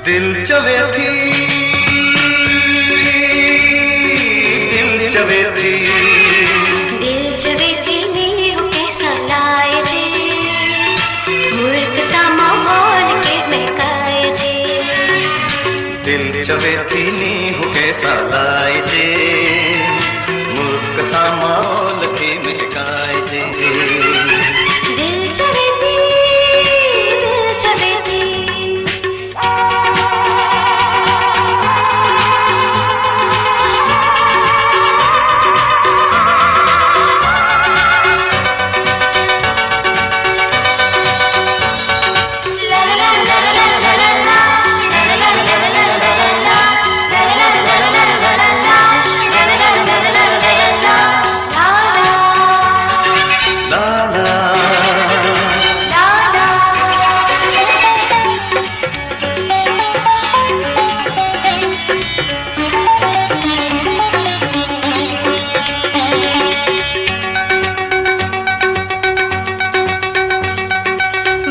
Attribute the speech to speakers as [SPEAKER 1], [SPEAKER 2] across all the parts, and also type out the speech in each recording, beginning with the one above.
[SPEAKER 1] दिल चवे थी, दिल चवे थी,
[SPEAKER 2] दिल चवे थी नी हो कैसा लाए जे, मुल्क सा माहौल के महकाए जे।
[SPEAKER 1] दिल चवे थी नी हो कैसा लाए जे, मुल्क सा माहौल के महकाए जे।
[SPEAKER 2] दिल चवे थी, दिल चवे थी।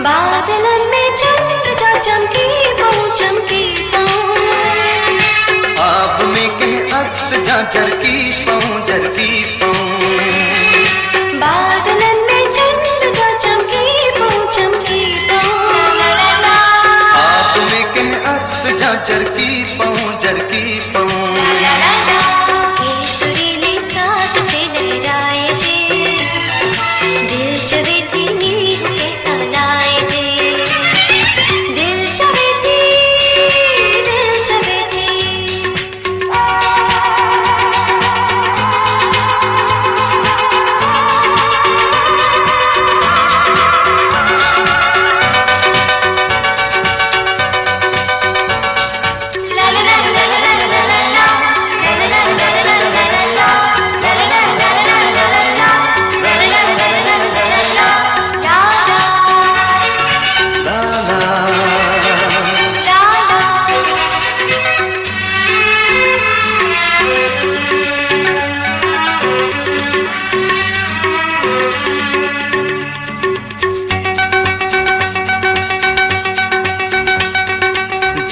[SPEAKER 2] बादलन में चंद्र जा चमकी पाऊं,
[SPEAKER 1] आप में कह अक्स जा जरकी पाऊं।
[SPEAKER 2] बादलन में चंद्र जा चमकी पाऊं।
[SPEAKER 1] आप में कह अक्स जा जरकी पाऊं।
[SPEAKER 2] ये सुरीली सांस से लहराए जे, दिल चवे थी नी हो कैसा लाए जे। दिल चवे थी, दिल चवे थी। ला ला ला ला ला ला ला ला, ला ला ला ला ला ला ला, ला ला ला ला ला ला ला, ला ला ला ला ला ला ला,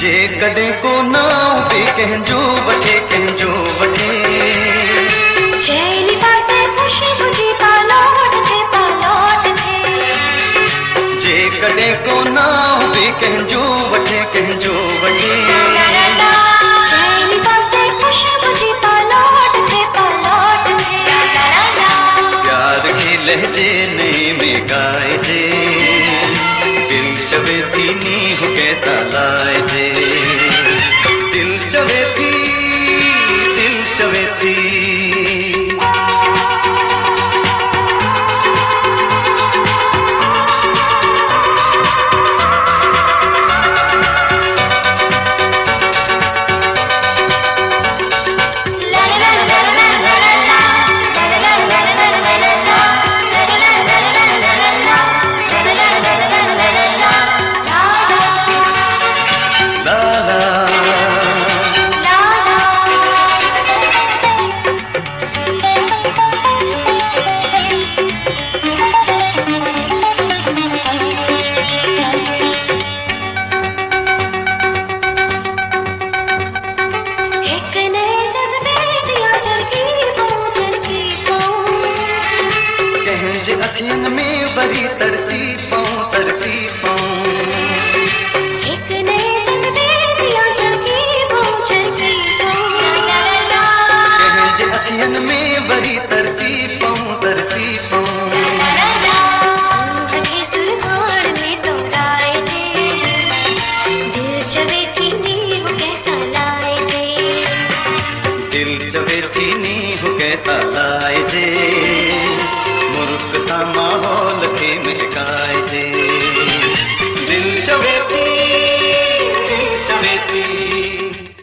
[SPEAKER 1] जे कॾहिं को नाव बि कंहिंजो वठे
[SPEAKER 2] चैनी पासे खुशबू जी पालोट थे।
[SPEAKER 1] जे कॾहिं को नाव बि कंहिंजो वठे
[SPEAKER 2] चैनी पासे खुशबू जी पालोट थे।
[SPEAKER 1] प्यार के लहजे नई में गाए जे, दिल चवे थी नी हो कैसा लाए जे। दिल चवे थी, दिल चवे थी।
[SPEAKER 2] ला ला ला ला ला ला ला, ला ला ला ला ला ला ला, ला ला ला ला ला ला ला, ला ला ला ला ला ला ला,
[SPEAKER 1] ला ला
[SPEAKER 2] एक नए जज्बे जिया चरकी पाऊं।
[SPEAKER 1] कंहिंजे अखियुनि में वरी तरसी पाऊं।
[SPEAKER 2] एक नए जज्बे जिया चरकी पाऊं।
[SPEAKER 1] कंहिंजे अखियुनि में वरी तरसी पाऊं।
[SPEAKER 2] संग के सुरहान में दोहराए जे, दिल चवे थी नी हो कैसा लाए जे।
[SPEAKER 1] दिल चवे थी नी हो कैसा लाए जे।